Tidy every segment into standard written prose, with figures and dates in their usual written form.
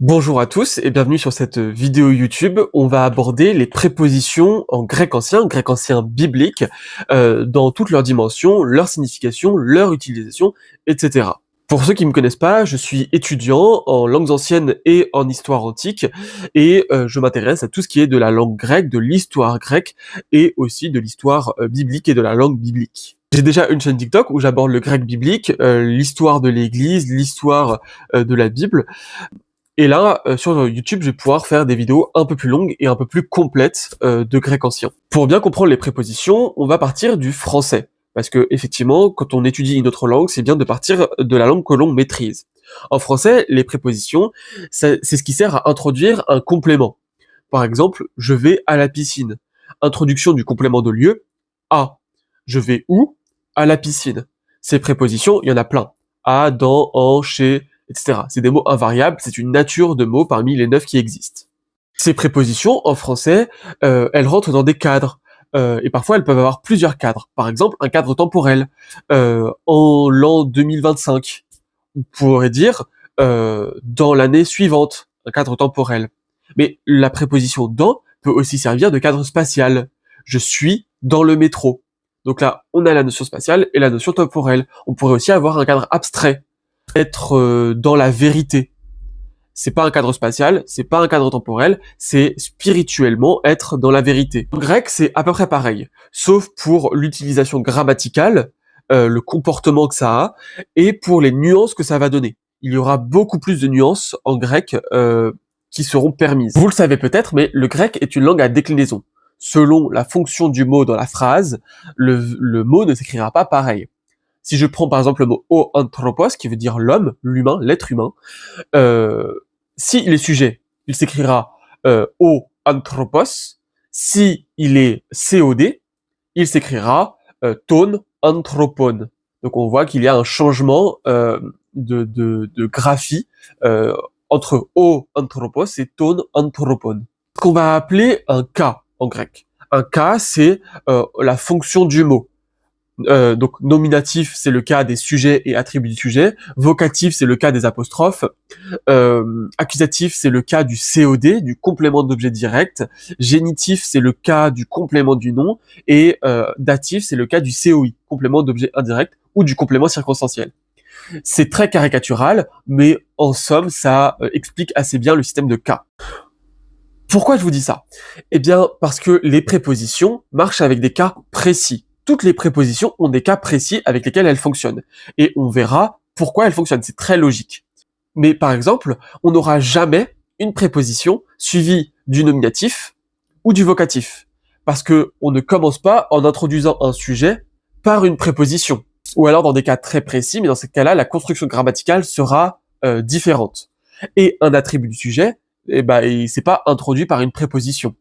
Bonjour à tous et bienvenue sur cette vidéo YouTube. On va aborder les prépositions en grec ancien biblique, dans toutes leurs dimensions, leur signification, leur utilisation, etc. Pour ceux qui me connaissent pas, je suis étudiant en langues anciennes et en histoire antique et je m'intéresse à tout ce qui est de la langue grecque, de l'histoire grecque et aussi de l'histoire biblique et de la langue biblique. J'ai déjà une chaîne TikTok où j'aborde le grec biblique, l'histoire de l'Église, l'histoire de la Bible. Et là, sur YouTube, je vais pouvoir faire des vidéos un peu plus longues et un peu plus complètes de grec ancien. Pour bien comprendre les prépositions, on va partir du français. Parce que effectivement, quand on étudie une autre langue, c'est bien de partir de la langue que l'on maîtrise. En français, les prépositions, c'est ce qui sert à introduire un complément. Par exemple, je vais à la piscine. Introduction du complément de lieu, à. Je vais où? À la piscine. Ces prépositions, il y en a plein. À, dans, en, chez, etc. C'est des mots invariables, c'est une nature de mots parmi les 9 qui existent. Ces prépositions, en français, elles rentrent dans des cadres. Et parfois, elles peuvent avoir plusieurs cadres. Par exemple, un cadre temporel. En l'an 2025, on pourrait dire dans l'année suivante, un cadre temporel. Mais la préposition dans peut aussi servir de cadre spatial. Je suis dans le métro. Donc là, on a la notion spatiale et la notion temporelle. On pourrait aussi avoir un cadre abstrait. Être dans la vérité. C'est pas un cadre spatial, c'est pas un cadre temporel, c'est spirituellement être dans la vérité. En grec, c'est à peu près pareil, sauf pour l'utilisation grammaticale, le comportement que ça a, et pour les nuances que ça va donner. Il y aura beaucoup plus de nuances en grec qui seront permises. Vous le savez peut-être, mais le grec est une langue à déclinaison. Selon la fonction du mot dans la phrase, le mot ne s'écrira pas pareil. Si je prends par exemple le mot o anthropos, qui veut dire l'homme, l'humain, l'être humain, si il est sujet, il s'écrira o anthropos. Si il est COD, il s'écrira ton anthropon. Donc on voit qu'il y a un changement de graphie entre o anthropos et ton anthropon. Ce qu'on va appeler un cas en grec. Un cas, c'est la fonction du mot. Donc nominatif, c'est le cas des sujets et attributs du sujet. Vocatif, c'est le cas des apostrophes. Accusatif, c'est le cas du COD, du complément d'objet direct. Génitif, c'est le cas du complément du nom. Et datif, c'est le cas du COI, complément d'objet indirect, ou du complément circonstanciel. C'est très caricatural, mais en somme, ça explique assez bien le système de cas. Pourquoi je vous dis ça? Eh bien, parce que les prépositions marchent avec des cas précis. Toutes les prépositions ont des cas précis avec lesquels elles fonctionnent. Et on verra pourquoi elles fonctionnent. C'est très logique. Mais par exemple, on n'aura jamais une préposition suivie du nominatif ou du vocatif. Parce que on ne commence pas en introduisant un sujet par une préposition. Ou alors dans des cas très précis, mais dans ces cas-là, la construction grammaticale sera différente. Et un attribut du sujet, c'est pas introduit par une préposition.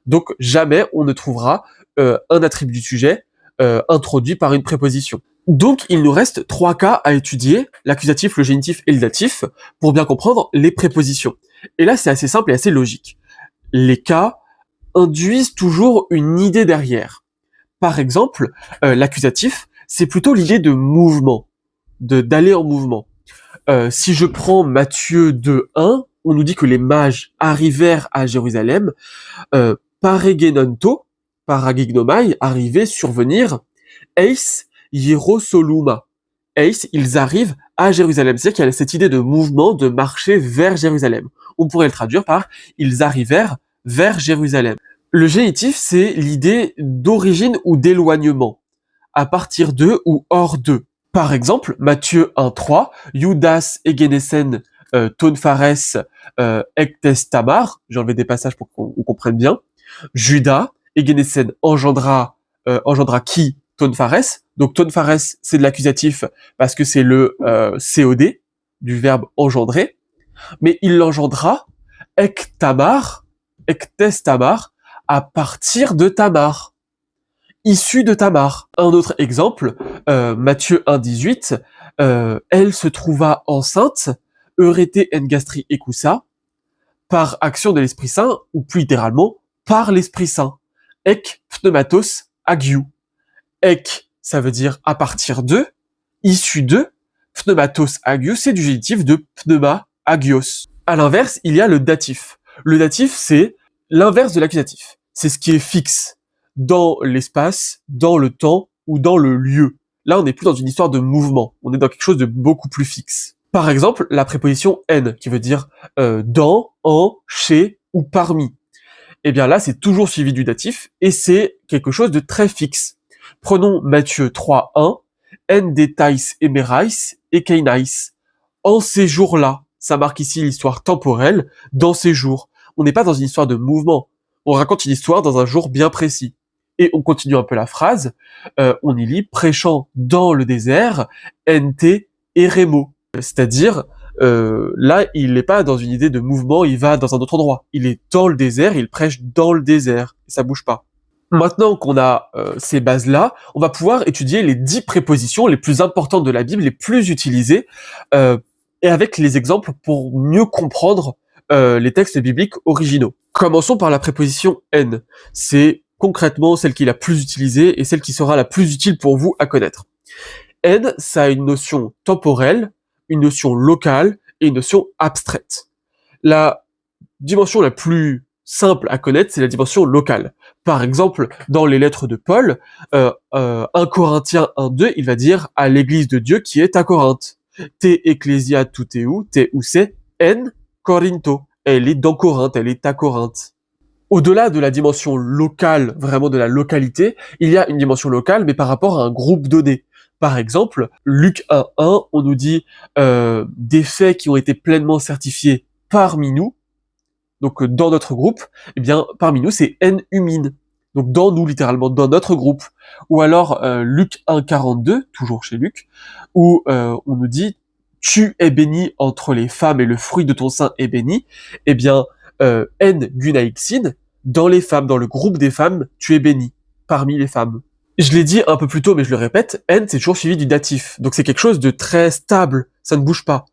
Donc jamais on ne trouvera un attribut du sujet introduit par une préposition. Donc il nous reste 3 cas à étudier, l'accusatif, le génitif et le datif, pour bien comprendre les prépositions. Et là c'est assez simple et assez logique. Les cas induisent toujours une idée derrière. Par exemple, l'accusatif, c'est plutôt l'idée de mouvement, d'aller en mouvement. Si je prends Matthieu 2:1, on nous dit que les mages arrivèrent à Jérusalem, paregenonto, paragignomai, arriver, survenir, eis hierosoluma. Eis, ils arrivent à Jérusalem. C'est-à-dire qu'il y a cette idée de mouvement, de marcher vers Jérusalem. On pourrait le traduire par ils arrivèrent vers Jérusalem. Le génitif, c'est l'idée d'origine ou d'éloignement, à partir de ou hors de. Par exemple, Matthieu 1:3, Judas egenesen tonfares ektes tamar, j'ai enlevé des passages pour qu'on comprenne bien. Judas, egenesen engendra qui? Tonfares. Donc tonfares, c'est de l'accusatif parce que c'est le COD du verbe engendrer. Mais il l'engendra ektes tamar, à partir de Tamar, issu de Tamar. Un autre exemple, Matthieu 1:18, elle se trouva enceinte, eurete en gastri ekousa, par action de l'Esprit Saint, ou plus littéralement, par l'Esprit Saint. Ek pneumatos agiou. Ek, ça veut dire à partir de, issu de, pneumatos agiou, c'est du génitif de pneuma agios. À l'inverse, il y a le datif. Le datif, c'est l'inverse de l'accusatif. C'est ce qui est fixe dans l'espace, dans le temps ou dans le lieu. Là, on n'est plus dans une histoire de mouvement. On est dans quelque chose de beaucoup plus fixe. Par exemple, la préposition en, qui veut dire dans, en, chez ou parmi. Eh bien là, c'est toujours suivi du datif et c'est quelque chose de très fixe. Prenons Matthieu 3.1, en detais emerais et keinais. En ces jours-là, ça marque ici l'histoire temporelle, dans ces jours. On n'est pas dans une histoire de mouvement. On raconte une histoire dans un jour bien précis. Et on continue un peu la phrase, on y lit prêchant dans le désert, ente eremo. C'est-à-dire, là, il n'est pas dans une idée de mouvement, il va dans un autre endroit. Il est dans le désert, il prêche dans le désert, et ça bouge pas. Maintenant qu'on a ces bases-là, on va pouvoir étudier les 10 prépositions les plus importantes de la Bible, les plus utilisées, et avec les exemples pour mieux comprendre les textes bibliques originaux. Commençons par la préposition en. C'est concrètement celle qui est la plus utilisée et celle qui sera la plus utile pour vous à connaître. En, ça a une notion temporelle, une notion locale et une notion abstraite. La dimension la plus simple à connaître, c'est la dimension locale. Par exemple, dans les lettres de Paul, 1 Corinthiens 1.2, il va dire à l'église de Dieu qui est à Corinthe. Te ecclesia tuteu, te use en Corinto. Elle est dans Corinthe, elle est à Corinthe. Au-delà de la dimension locale, vraiment de la localité, il y a une dimension locale, mais par rapport à un groupe donné. Par exemple, Luc 1.1, on nous dit des faits qui ont été pleinement certifiés parmi nous, donc dans notre groupe, eh bien parmi nous c'est en humine, donc dans nous littéralement, dans notre groupe. Ou alors Luc 1.42, toujours chez Luc, où on nous dit tu es béni entre les femmes et le fruit de ton sein est béni, eh bien en gunaixin, dans les femmes, dans le groupe des femmes, tu es béni, parmi les femmes. Je l'ai dit un peu plus tôt, mais je le répète, en c'est toujours suivi du datif, donc c'est quelque chose de très stable, ça ne bouge pas.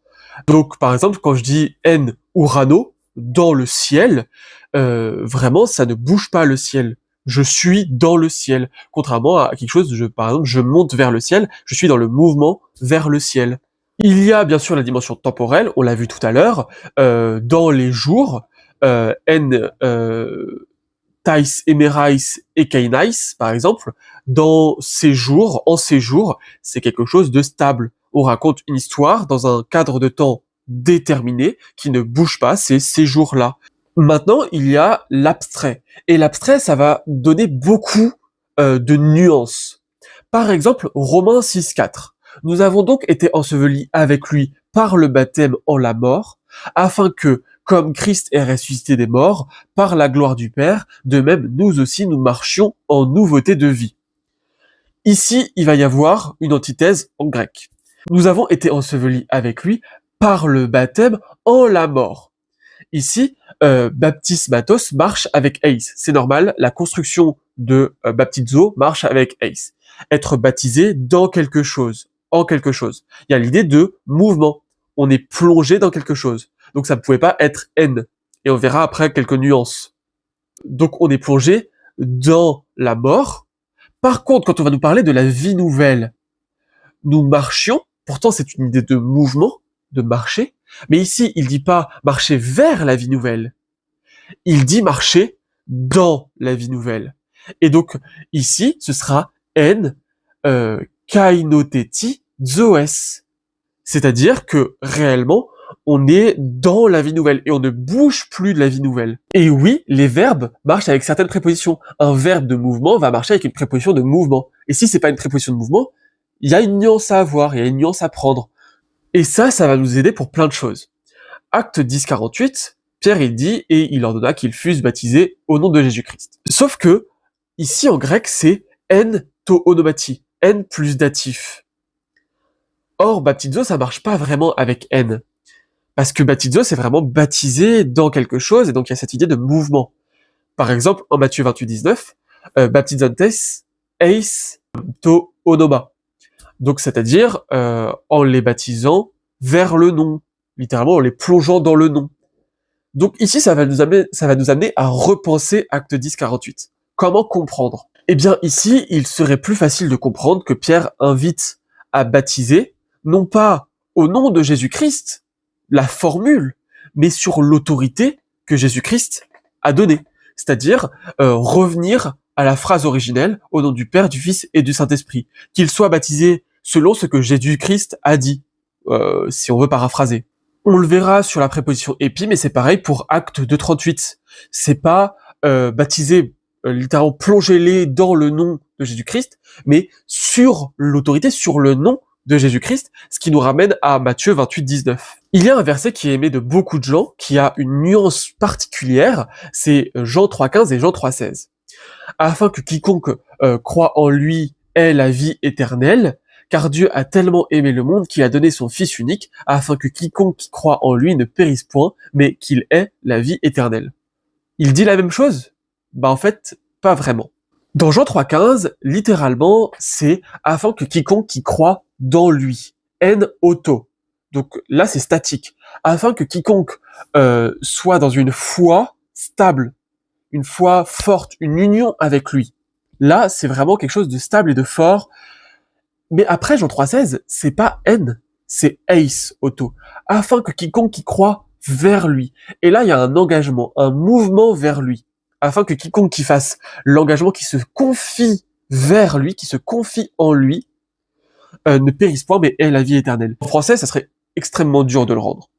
Donc par exemple, quand je dis en urano, dans le ciel, vraiment ça ne bouge pas le ciel. Je suis dans le ciel, contrairement à quelque chose, par exemple, je monte vers le ciel, je suis dans le mouvement vers le ciel. Il y a bien sûr la dimension temporelle, on l'a vu tout à l'heure, dans les jours, en tais emerais et keinais, par exemple, dans ces jours, en ces jours, c'est quelque chose de stable. On raconte une histoire dans un cadre de temps déterminé qui ne bouge pas, c'est ces jours-là. Maintenant, il y a l'abstrait. Et l'abstrait, ça va donner beaucoup de nuances. Par exemple, Romains 6.4. Nous avons donc été ensevelis avec lui par le baptême en la mort, afin que, comme Christ est ressuscité des morts, par la gloire du Père, de même nous aussi nous marchions en nouveauté de vie. Ici, il va y avoir une antithèse en grec. Nous avons été ensevelis avec lui par le baptême en la mort. Ici, baptismatos marche avec eis. C'est normal, la construction de baptizo marche avec eis. Être baptisé dans quelque chose, en quelque chose. Il y a l'idée de mouvement. On est plongé dans quelque chose. Donc ça ne pouvait pas être en. Et on verra après quelques nuances. Donc on est plongé dans la mort. Par contre, quand on va nous parler de la vie nouvelle, nous marchions, pourtant c'est une idée de mouvement, de marcher, mais ici il dit pas marcher vers la vie nouvelle, il dit marcher dans la vie nouvelle. Et donc ici ce sera en kainoteti zoes, c'est-à-dire que réellement on est dans la vie nouvelle et on ne bouge plus de la vie nouvelle. Et oui, les verbes marchent avec certaines prépositions. Un verbe de mouvement va marcher avec une préposition de mouvement. Et si c'est pas une préposition de mouvement, il y a une nuance à avoir, il y a une nuance à prendre. Et ça va nous aider pour plein de choses. Acte 10.48, Pierre il dit, et il ordonna qu'ils fussent baptisés au nom de Jésus-Christ. Sauf que, ici en grec, c'est en to onomati, en plus datif. Or, baptizo, ça marche pas vraiment avec en. Parce que baptizo, c'est vraiment baptiser dans quelque chose, et donc il y a cette idée de mouvement. Par exemple, en Matthieu 28.19, baptizantes eis to onoma. Donc, c'est-à-dire, en les baptisant vers le nom. Littéralement, en les plongeant dans le nom. Donc, ici, ça va nous amener à repenser Acte 10.48. Comment comprendre? Eh bien, ici, il serait plus facile de comprendre que Pierre invite à baptiser, non pas au nom de Jésus-Christ, la formule, mais sur l'autorité que Jésus-Christ a donnée. C'est-à-dire revenir à la phrase originelle, au nom du Père, du Fils et du Saint-Esprit. Qu'il soit baptisé selon ce que Jésus-Christ a dit, si on veut paraphraser. On le verra sur la préposition épi, mais c'est pareil pour Acte 2:38. C'est pas baptisé, littéralement plongez-les dans le nom de Jésus-Christ, mais sur l'autorité, sur le nom de Jésus-Christ, ce qui nous ramène à Matthieu 28:19. Il y a un verset qui est aimé de beaucoup de gens, qui a une nuance particulière, c'est Jean 3:15 et Jean 3:16. Afin que quiconque croit en lui ait la vie éternelle, car Dieu a tellement aimé le monde qu'il a donné son Fils unique, afin que quiconque qui croit en lui ne périsse point, mais qu'il ait la vie éternelle. Il dit la même chose? En fait, pas vraiment. Dans Jean 3:15, littéralement, c'est afin que quiconque qui croit dans lui, en auto. Donc là, c'est statique. Afin que quiconque soit dans une foi stable, une foi forte, une union avec lui. Là, c'est vraiment quelque chose de stable et de fort. Mais après, Jean 3:16, c'est pas N, c'est eis auto. Afin que quiconque qui croit vers lui. Et là, il y a un engagement, un mouvement vers lui. Afin que quiconque qui fasse l'engagement, qui se confie vers lui, qui se confie en lui, ne périsse point, mais ait la vie éternelle. En français, ça serait extrêmement dur de le rendre.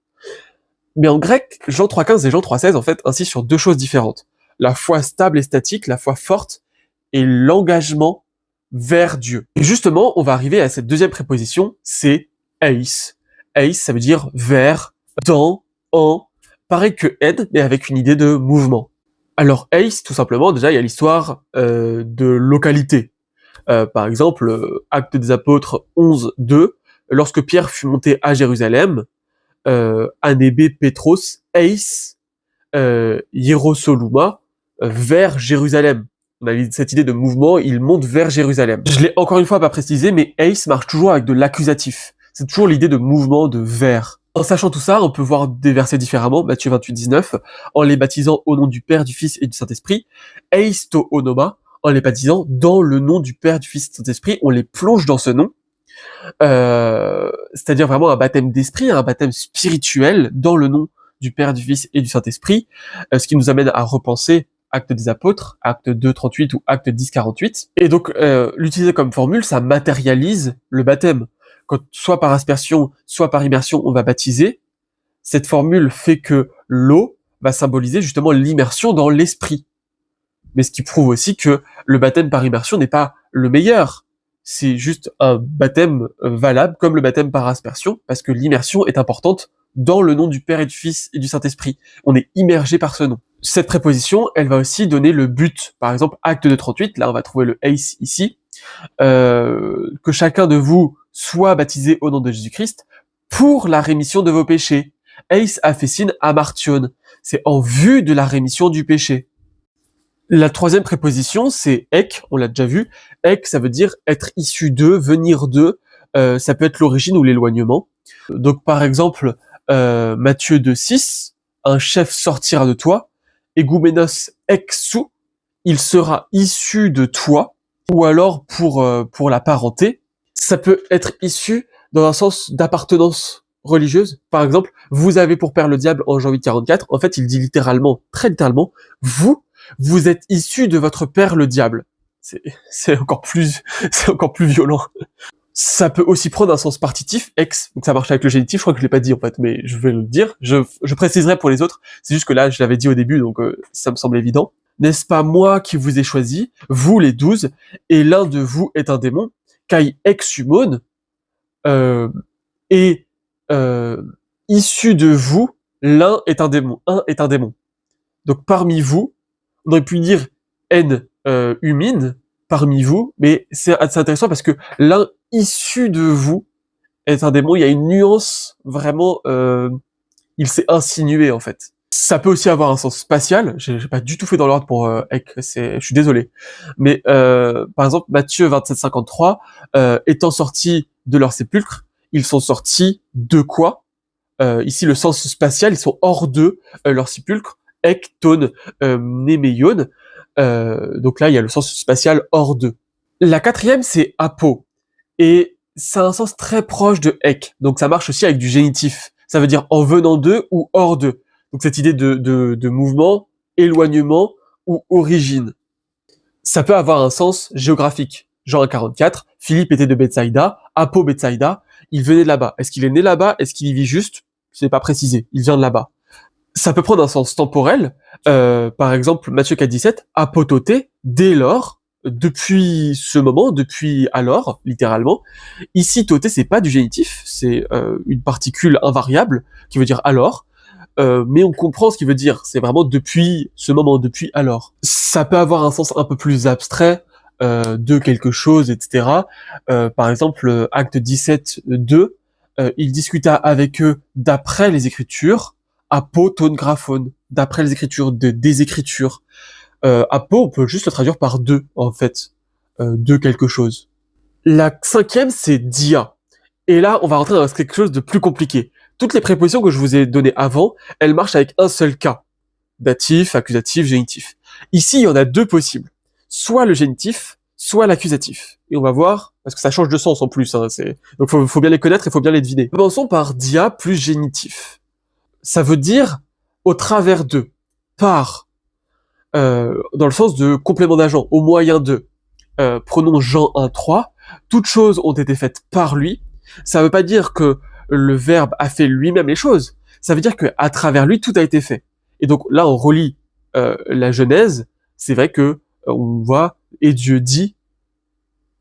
Mais en grec, Jean 3:15 et Jean 3:16, en fait, insistent sur deux choses différentes. La foi stable et statique, la foi forte, et l'engagement vers Dieu. Et justement, on va arriver à cette deuxième préposition, c'est eis. Eis, ça veut dire vers, dans, en, pareil que aide, mais avec une idée de mouvement. Alors eis, tout simplement, déjà, il y a l'histoire de localité. Par exemple, Actes des Apôtres 11:2, lorsque Pierre fut monté à Jérusalem, anebe Petros eis Hierosoluma, vers Jérusalem. On a cette idée de mouvement, il monte vers Jérusalem. Je l'ai encore une fois pas précisé, mais eis marche toujours avec de l'accusatif. C'est toujours l'idée de mouvement, de vers. En sachant tout ça, on peut voir des versets différemment, Matthieu 28:19, en les baptisant au nom du Père, du Fils et du Saint-Esprit, eis to onoma, en les baptisant dans le nom du Père, du Fils et du Saint-Esprit, on les plonge dans ce nom, c'est-à-dire vraiment un baptême d'esprit, un baptême spirituel dans le nom du Père, du Fils et du Saint-Esprit, ce qui nous amène à repenser Actes des Apôtres, Acte 2:38 ou Acte 10:48. Et donc, l'utiliser comme formule, ça matérialise le baptême. Quand soit par aspersion, soit par immersion, on va baptiser, cette formule fait que l'eau va symboliser justement l'immersion dans l'esprit. Mais ce qui prouve aussi que le baptême par immersion n'est pas le meilleur. C'est juste un baptême valable comme le baptême par aspersion, parce que l'immersion est importante dans le nom du Père et du Fils et du Saint-Esprit. On est immergé par ce nom. Cette préposition, elle va aussi donner le but. Par exemple, Acte 2:38, là on va trouver le eis ici, que chacun de vous soit baptisé au nom de Jésus-Christ pour la rémission de vos péchés. Eis aphesin amartion, c'est en vue de la rémission du péché. La troisième préposition, c'est ek, on l'a déjà vu. Ek, ça veut dire être issu d'eux, venir d'eux. Ça peut être l'origine ou l'éloignement. Donc par exemple, Matthieu 2:6, un chef sortira de toi, egoumenos exu, il sera issu de toi, ou alors pour la parenté, ça peut être issu dans un sens d'appartenance religieuse. Par exemple, vous avez pour père le diable en Jean 8:44, en fait il dit littéralement, très littéralement, vous êtes issu de votre père le diable. C'est encore plus violent. Ça peut aussi prendre un sens partitif, ex, donc ça marche avec le génitif, je crois que je l'ai pas dit en fait, mais je vais le dire, je préciserai pour les autres, c'est juste que là, je l'avais dit au début, donc ça me semble évident. N'est-ce pas moi qui vous ai choisi, vous les 12, et l'un de vous est un démon, kai exumon, et issu de vous, l'un est un démon, un est un démon. Donc parmi vous, on aurait pu dire en humine, parmi vous, mais c'est intéressant parce que l'un issu de vous est un démon, il y a une nuance vraiment, il s'est insinué en fait. Ça peut aussi avoir un sens spatial, j'ai pas du tout fait dans l'ordre pour Ek, je suis désolé. Mais par exemple, Matthieu 27:53, étant sortis de leur sépulcre, ils sont sortis de quoi? Ici le sens spatial, ils sont hors de leur sépulcre, Ek, ton, nemeion, donc là il y a le sens spatial hors d'eux. La quatrième c'est apo, et ça a un sens très proche de ek, donc ça marche aussi avec du génitif, Ça veut dire en venant d'eux ou hors d'eux. Donc cette idée de mouvement, éloignement ou origine. Ça peut avoir un sens géographique. Jean 1,44, Philippe était de Bethsaïda, Apo Bethsaïda, il venait de là-bas. Est-ce qu'il est né là-bas? Est-ce qu'il y vit juste? C'est pas précisé, il vient de là-bas. Ça peut prendre un sens temporel, par exemple Matthieu 4,17, apototé, dès lors, depuis ce moment, depuis alors, littéralement. Ici, toté, c'est pas du génitif, c'est une particule invariable qui veut dire alors, mais on comprend ce qu'il veut dire, c'est vraiment depuis ce moment, depuis alors. Ça peut avoir un sens un peu plus abstrait, de quelque chose, etc. Par exemple, acte 17, 2, il discuta avec eux d'après les Écritures, apo ton graphone, d'après les Écritures, des Écritures. Apo, on peut juste le traduire par deux, en fait, de quelque chose. La cinquième, c'est dia. Et là, on va rentrer dans quelque chose de plus compliqué. Toutes les prépositions que je vous ai données avant, elles marchent avec un seul cas. Datif, accusatif, génitif. Ici, il y en a deux possibles. Soit le génitif, soit l'accusatif. Et on va voir, parce que ça change de sens en plus. Hein, donc faut bien les connaître et faut bien les deviner. Commençons par dia plus génitif. Ça veut dire au travers d'eux, par, dans le sens de complément d'agent, au moyen d'eux. Prenons Jean 1,3. Toutes choses ont été faites par lui. Ça veut pas dire que le Verbe a fait lui-même les choses. Ça veut dire qu'à travers lui, tout a été fait. Et donc là, on relit la Genèse. C'est vrai que on voit et Dieu dit.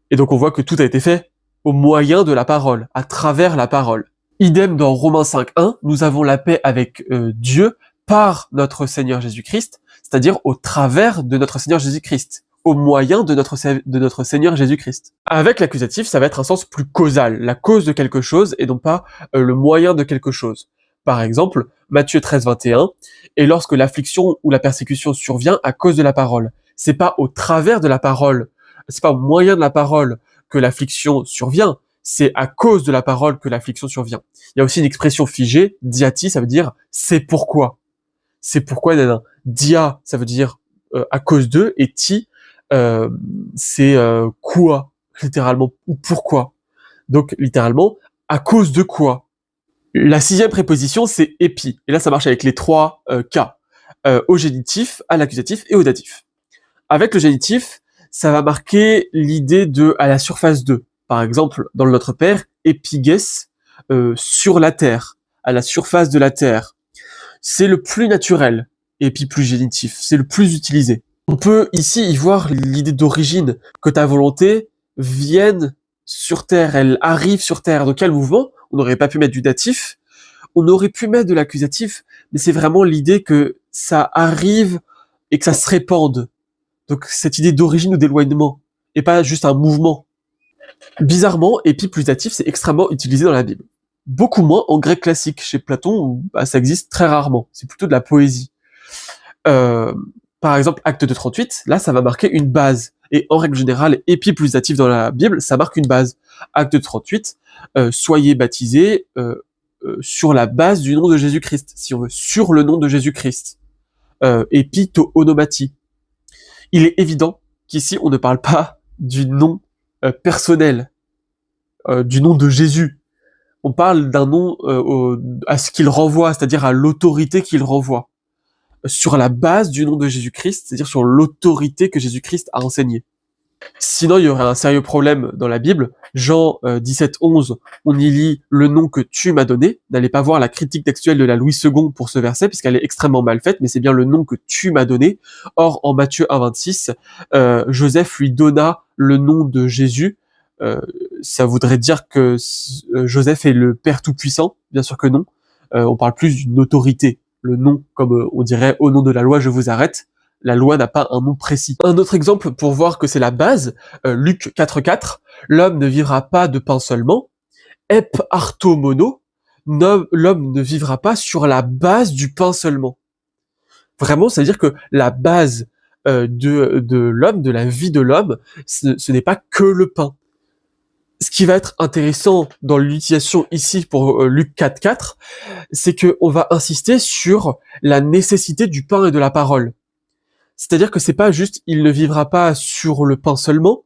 Et donc on voit que tout a été fait au moyen de la parole, à travers la parole. Idem dans Romains 5,1, nous avons la paix avec Dieu par notre Seigneur Jésus-Christ, c'est-à-dire au travers de notre Seigneur Jésus-Christ, au moyen de notre Seigneur Jésus-Christ. Avec l'accusatif, ça va être un sens plus causal, la cause de quelque chose et non pas le moyen de quelque chose. Par exemple, Matthieu 13,21, et lorsque l'affliction ou la persécution survient à cause de la parole. C'est pas au travers de la parole, c'est pas au moyen de la parole que l'affliction survient, c'est à cause de la parole que l'affliction survient. Il y a aussi une expression figée, diati, ça veut dire c'est pourquoi. C'est pourquoi, nana. Dia, ça veut dire à cause d'eux, et ti, c'est quoi, littéralement, ou pourquoi. Donc, littéralement, à cause de quoi. La sixième préposition, c'est épi. Et là, ça marche avec les trois cas. Au génitif, à l'accusatif et au datif. Avec le génitif, ça va marquer l'idée de à la surface de. Par exemple, dans le Notre Père, épiges, sur la terre, à la surface de la terre. C'est le plus naturel, et puis plus génitif, c'est le plus utilisé. On peut ici y voir l'idée d'origine, que ta volonté vienne sur terre, elle arrive sur terre. Donc quel mouvement? On n'aurait pas pu mettre du datif, on aurait pu mettre de l'accusatif, mais c'est vraiment l'idée que ça arrive et que ça se répande. Donc cette idée d'origine ou d'éloignement, et pas juste un mouvement. Bizarrement, épi plus datif, c'est extrêmement utilisé dans la Bible. Beaucoup moins en grec classique. Chez Platon, où, ça existe très rarement. C'est plutôt de la poésie. Par exemple, acte de 38, là, ça va marquer une base. Et en règle générale, épi plus datif dans la Bible, ça marque une base. Acte de 38, soyez baptisés sur la base du nom de Jésus-Christ, si on veut, sur le nom de Jésus-Christ. Épi to onomati. Il est évident qu'ici, on ne parle pas du nom personnel, du nom de Jésus. On parle d'un nom à ce qu'il renvoie, c'est-à-dire à l'autorité qu'il renvoie, sur la base du nom de Jésus-Christ, c'est-à-dire sur l'autorité que Jésus-Christ a enseignée. Sinon, il y aurait un sérieux problème dans la Bible. Jean 17,11, on y lit « le nom que tu m'as donné ». N'allez pas voir la critique textuelle de la Louis II pour ce verset, puisqu'elle est extrêmement mal faite, mais c'est bien le nom que tu m'as donné. Or, en Matthieu 1,26, Joseph lui donna le nom de Jésus. Ça voudrait dire que Joseph est le Père Tout-Puissant? Bien sûr que non. On parle plus d'une autorité. Le nom, comme on dirait « au nom de la loi, je vous arrête ». La loi n'a pas un nom précis. Un autre exemple pour voir que c'est la base, Luc 4,4, l'homme ne vivra pas de pain seulement, ep arto mono, l'homme ne vivra pas sur la base du pain seulement. Vraiment, c'est-à-dire que la base de l'homme, de la vie de l'homme, ce n'est pas que le pain. Ce qui va être intéressant dans l'utilisation ici pour Luc 4,4, c'est qu'on va insister sur la nécessité du pain et de la parole. C'est-à-dire que c'est pas juste « il ne vivra pas sur le pain seulement »,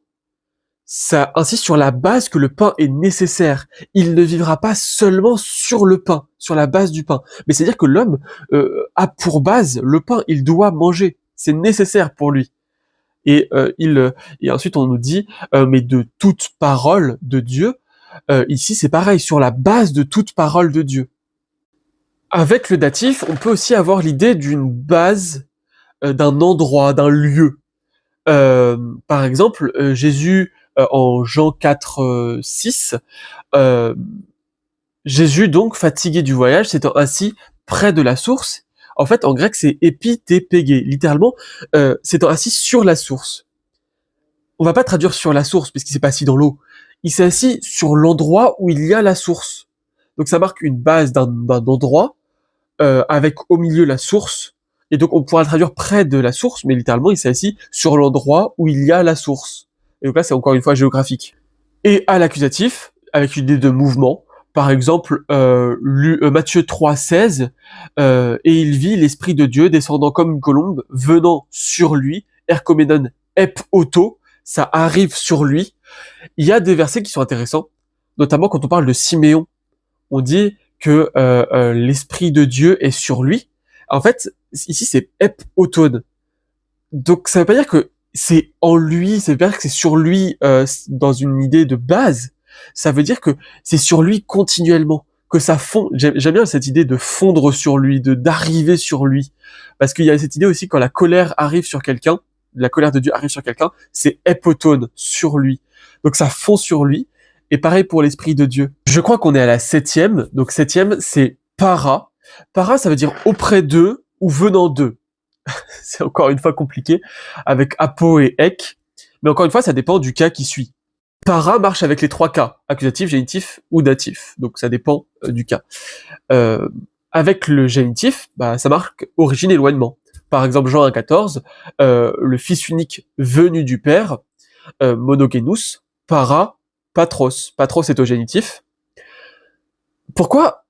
ça insiste sur la base que le pain est nécessaire. Il ne vivra pas seulement sur le pain, sur la base du pain. Mais c'est-à-dire que l'homme a pour base le pain, il doit manger. C'est nécessaire pour lui. Et ensuite on nous dit, mais de toute parole de Dieu, ici c'est pareil, sur la base de toute parole de Dieu. Avec le datif, on peut aussi avoir l'idée d'une base, d'un endroit, d'un lieu. Par exemple, Jésus, en Jean 4, 6, euh, Jésus donc fatigué du voyage, s'étant assis près de la source. En fait, en grec, c'est épitépégé, littéralement, s'étant assis sur la source. On va pas traduire sur la source, puisqu'il s'est pas assis dans l'eau. Il s'est assis sur l'endroit où il y a la source. Donc ça marque une base d'un endroit, avec au milieu la source. Et donc on pourra le traduire près de la source, mais littéralement il s'est assis sur l'endroit où il y a la source. Et donc là c'est encore une fois géographique. Et à l'accusatif, avec une idée de mouvement, par exemple Matthieu 3,16, et il vit l'Esprit de Dieu descendant comme une colombe, venant sur lui, erchomenon ep auto, ça arrive sur lui. Il y a des versets qui sont intéressants, notamment quand on parle de Siméon. On dit que l'Esprit de Dieu est sur lui. En fait, ici c'est ep auton. Donc ça veut pas dire que c'est en lui, ça veut pas dire que c'est sur lui dans une idée de base. Ça veut dire que c'est sur lui continuellement, que ça fond. J'aime bien cette idée de fondre sur lui, de d'arriver sur lui, parce qu'il y a cette idée aussi quand la colère arrive sur quelqu'un, la colère de Dieu arrive sur quelqu'un, c'est epotone sur lui. Donc ça fond sur lui. Et pareil pour l'Esprit de Dieu. Je crois qu'on est à la 7e. Donc 7e, c'est para. Para, ça veut dire auprès d'eux ou venant d'eux. C'est encore une fois compliqué avec apo et ek. Mais encore une fois, ça dépend du cas qui suit. Para marche avec les 3 cas, accusatif, génitif ou datif. Donc ça dépend du cas. Avec le génitif, ça marque origine, éloignement. Par exemple, Jean 1,14, le fils unique venu du Père, monogenous, para, patros. Patros est au génitif. Pourquoi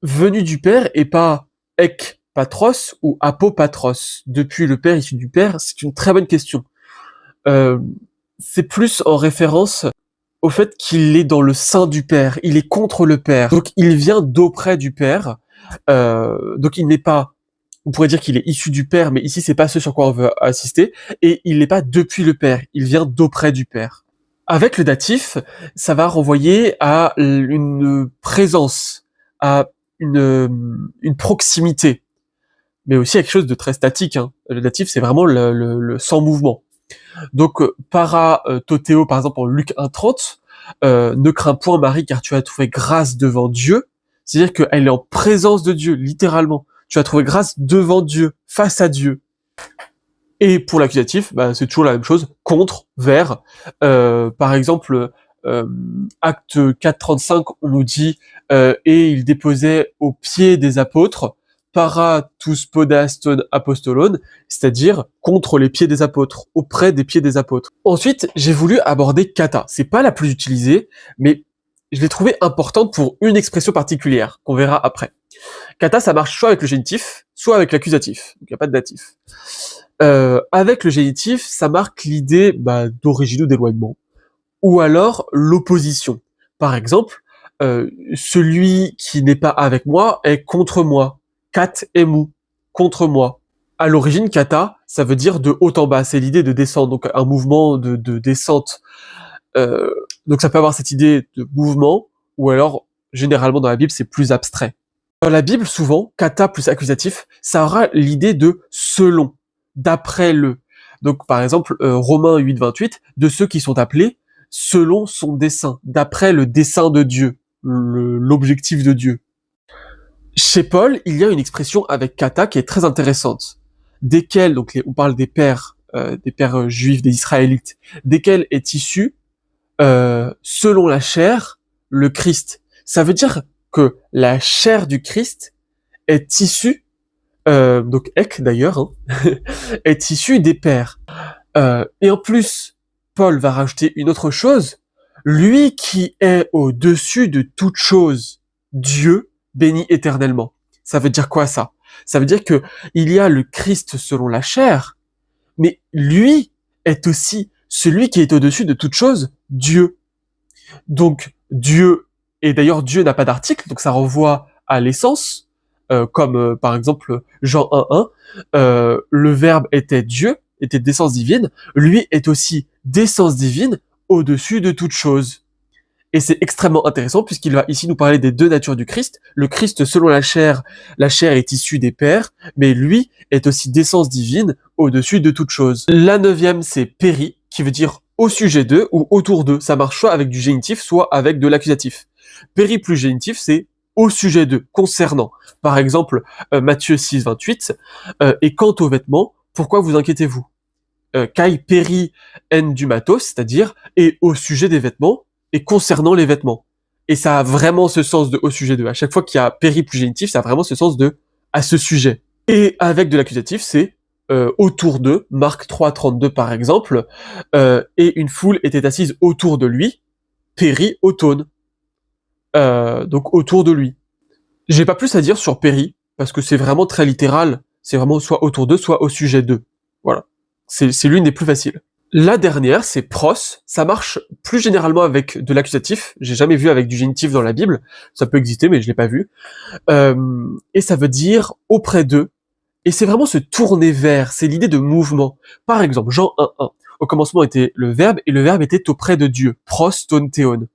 venu du Père et pas ek patros ou apopatros, depuis le Père, issu du Père? C'est une très bonne question. C'est plus en référence au fait qu'il est dans le sein du Père, il est contre le Père, donc il vient d'auprès du Père, donc il n'est pas, on pourrait dire qu'il est issu du Père, mais ici c'est pas ce sur quoi on veut assister, et il n'est pas depuis le Père, il vient d'auprès du Père. Avec le datif, ça va renvoyer à une présence, à une proximité, mais aussi à quelque chose de très statique. Hein. Le datif, c'est vraiment le sans mouvement. Donc, para totéo, par exemple, en Luc 1,30, ne crains point Marie, car tu as trouvé grâce devant Dieu. C'est-à-dire qu'elle est en présence de Dieu, littéralement. Tu as trouvé grâce devant Dieu, face à Dieu. Et pour l'accusatif, c'est toujours la même chose, contre, vers. Par exemple, acte 4,35, on nous dit et il déposait aux pieds des apôtres, para tous podaston apostolon, c'est-à-dire contre les pieds des apôtres, auprès des pieds des apôtres. Ensuite, j'ai voulu aborder kata. C'est pas la plus utilisée, mais je l'ai trouvée importante pour une expression particulière, qu'on verra après. Kata, ça marche soit avec le génitif, soit avec l'accusatif. Donc il n'y a pas de datif. Avec le génitif, ça marque l'idée d'origine ou d'éloignement, ou alors l'opposition. Par exemple, celui qui n'est pas avec moi est contre moi. Kat emu, contre moi. À l'origine, kata, ça veut dire de haut en bas. C'est l'idée de descendre, donc un mouvement de descente. Donc ça peut avoir cette idée de mouvement, ou alors, généralement dans la Bible, c'est plus abstrait. Dans la Bible, souvent, kata plus accusatif, ça aura l'idée de selon, d'après le. Donc par exemple, Romains 8,28, de ceux qui sont appelés selon son dessein, d'après le dessein de Dieu, l'objectif de Dieu. Chez Paul, il y a une expression avec kata qui est très intéressante, desquels, donc on parle des pères juifs, des Israélites, desquels est issu, selon la chair, le Christ. Ça veut dire que la chair du Christ est issue, donc ek d'ailleurs, est issue des pères. Et en plus, Paul va rajouter une autre chose, lui qui est au-dessus de toute chose, Dieu, béni éternellement. Ça veut dire quoi ça? Ça veut dire que il y a le Christ selon la chair, mais lui est aussi celui qui est au-dessus de toute chose, Dieu. Donc Dieu, et d'ailleurs Dieu n'a pas d'article, donc ça renvoie à l'essence, comme par exemple Jean 1.1, le Verbe était Dieu, était d'essence divine, lui est aussi d'essence divine au-dessus de toute chose. Et c'est extrêmement intéressant puisqu'il va ici nous parler des deux natures du Christ. Le Christ selon la chair est issue des pères, mais lui est aussi d'essence divine au-dessus de toute chose. La neuvième, c'est péri, qui veut dire au sujet d'eux ou autour d'eux. Ça marche soit avec du génitif, soit avec de l'accusatif. Péri plus génitif, c'est au sujet d'eux, concernant. Par exemple, Matthieu 6, 28, et quant aux vêtements, pourquoi vous inquiétez-vous? Kai péri en du matos, c'est-à-dire et au sujet des vêtements, et concernant les vêtements. Et ça a vraiment ce sens de au sujet de. À chaque fois qu'il y a péri plus génitif, ça a vraiment ce sens de à ce sujet. Et avec de l'accusatif, c'est autour d'eux, Marc 3.32 par exemple, et une foule était assise autour de lui, péri autone. Donc autour de lui. J'ai pas plus à dire sur péri, parce que c'est vraiment très littéral, c'est vraiment soit autour d'eux, soit au sujet d'eux. Voilà. C'est l'une des plus faciles. La dernière, c'est pros. Ça marche plus généralement avec de l'accusatif. J'ai jamais vu avec du génitif dans la Bible. Ça peut exister, mais je l'ai pas vu. Et ça veut dire auprès d'eux. Et c'est vraiment se tourner vers. C'est l'idée de mouvement. Par exemple, Jean 1.1. Au commencement était le Verbe, et le Verbe était auprès de Dieu. Pros ton théon.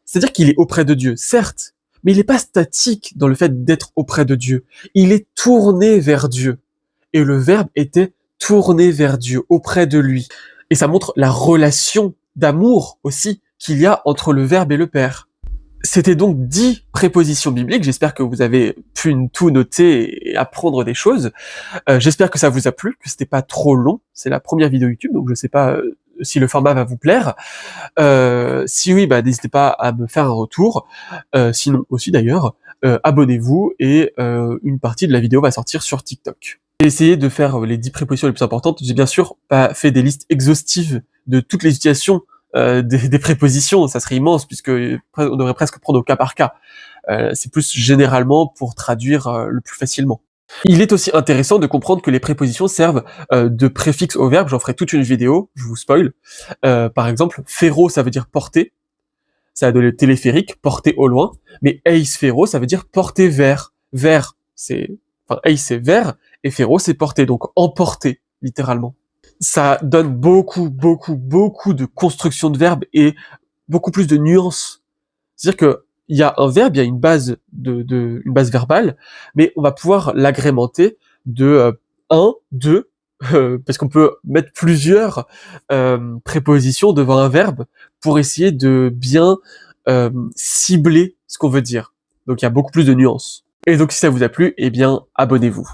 C'est-à-dire qu'il est auprès de Dieu, certes, mais il n'est pas statique dans le fait d'être auprès de Dieu. Il est tourné vers Dieu. Et le Verbe était tourné vers Dieu, auprès de lui. Et ça montre la relation d'amour aussi qu'il y a entre le Verbe et le Père. C'était donc 10 prépositions bibliques. J'espère que vous avez pu tout noter et apprendre des choses. J'espère que ça vous a plu, que c'était pas trop long. C'est la première vidéo YouTube, donc je sais pas si le format va vous plaire. Si oui, n'hésitez pas à me faire un retour. Sinon aussi d'ailleurs, abonnez-vous et une partie de la vidéo va sortir sur TikTok. J'ai essayé de faire les 10 prépositions les plus importantes. J'ai bien sûr pas fait des listes exhaustives de toutes les utilisations des prépositions. Ça serait immense puisque on devrait presque prendre au cas par cas. C'est plus généralement pour traduire le plus facilement. Il est aussi intéressant de comprendre que les prépositions servent de préfixe au verbe. J'en ferai toute une vidéo, je vous spoil. Par exemple, féro, ça veut dire porter. Ça a donné téléphérique, porter au loin. Mais eis féro, ça veut dire porter vers. Vers, eis c'est vers, et féro c'est porter, donc emporter, littéralement. Ça donne beaucoup de construction de verbes et beaucoup plus de nuances. C'est-à-dire que il y a un verbe, il y a une base une base verbale, mais on va pouvoir l'agrémenter de un, deux, parce qu'on peut mettre plusieurs prépositions devant un verbe pour essayer de bien cibler ce qu'on veut dire. Donc il y a beaucoup plus de nuances. Et donc si ça vous a plu, eh bien abonnez-vous.